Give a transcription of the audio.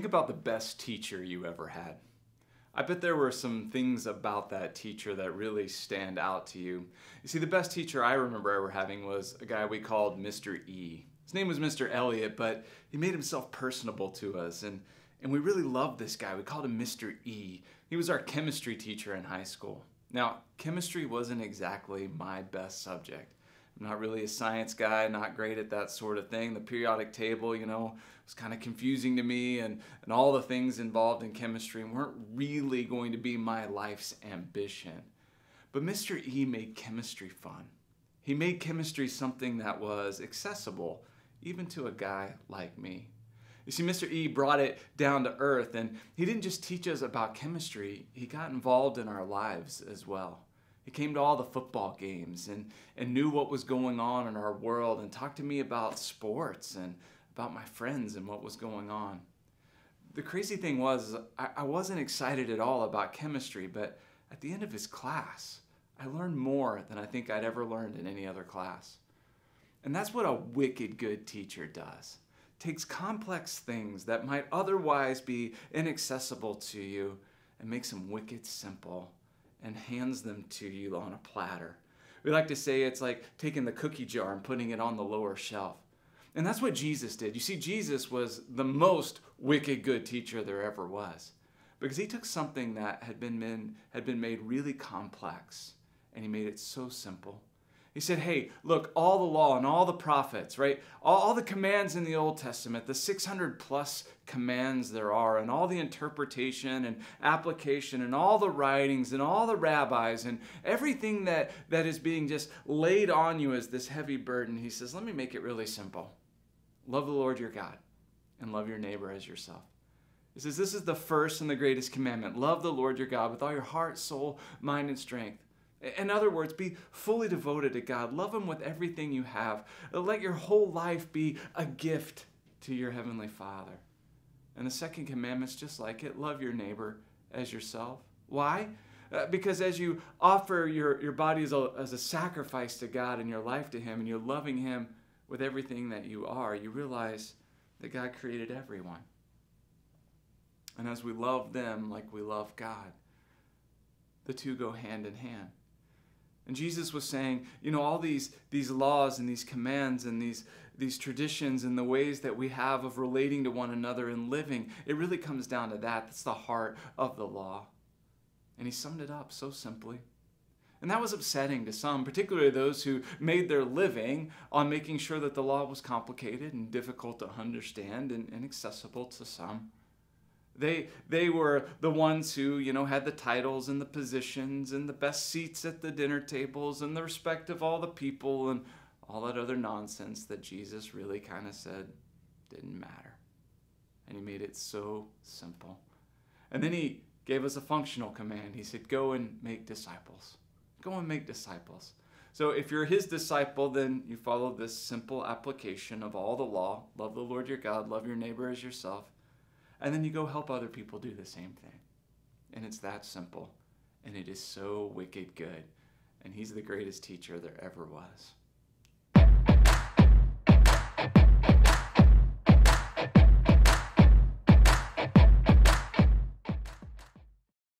Think about the best teacher you ever had. I bet there were some things about that teacher that really stand out to you. You see, the best teacher I remember ever having was a guy we called Mr. E. His name was Mr. Elliot, but he made himself personable to us, and we really loved this guy. We called him Mr. E. He was our chemistry teacher in high school. Now, chemistry wasn't exactly my best subject. I'm not really a science guy, not great at that sort of thing. The periodic table, was kind of confusing to me, and all the things involved in chemistry weren't really going to be my life's ambition. But Mr. E made chemistry fun. He made chemistry something that was accessible, even to a guy like me. You see, Mr. E brought it down to earth, and he didn't just teach us about chemistry, he got involved in our lives as well. He came to all the football games and knew what was going on in our world and talked to me about sports and about my friends and what was going on. The crazy thing was, I wasn't excited at all about chemistry, but at the end of his class, I learned more than I think I'd ever learned in any other class. And that's what a wicked good teacher does. Takes complex things that might otherwise be inaccessible to you and makes them wicked simple and hands them to you on a platter. We like to say it's like taking the cookie jar and putting it on the lower shelf. And that's what Jesus did. You see, Jesus was the most wicked good teacher there ever was, because he took something that had been made really complex and he made it so simple. He said, hey, look, all the law and all the prophets, right? All the commands in the Old Testament, the 600 plus commands there are, and all the interpretation and application and all the writings and all the rabbis and everything that is being just laid on you as this heavy burden. He says, let me make it really simple. Love the Lord your God and love your neighbor as yourself. He says, this is the first and the greatest commandment. Love the Lord your God with all your heart, soul, mind, and strength. In other words, be fully devoted to God. Love him with everything you have. Let your whole life be a gift to your heavenly Father. And the second commandment's just like it. Love your neighbor as yourself. Why? Because as you offer your body as a sacrifice to God and your life to him, and you're loving him with everything that you are, you realize that God created everyone. And as we love them like we love God, the two go hand in hand. And Jesus was saying, all these laws and these commands and these traditions and the ways that we have of relating to one another and living, it really comes down to that. That's the heart of the law. And he summed it up so simply. And that was upsetting to some, particularly those who made their living on making sure that the law was complicated and difficult to understand and inaccessible to some. They were the ones who, had the titles and the positions and the best seats at the dinner tables and the respect of all the people and all that other nonsense that Jesus really kind of said didn't matter. And he made it so simple. And then he gave us a functional command. He said, go and make disciples. Go and make disciples. So if you're his disciple, then you follow this simple application of all the law. Love the Lord your God, love your neighbor as yourself. And then you go help other people do the same thing. And it's that simple. And it is so wicked good. And he's the greatest teacher there ever was.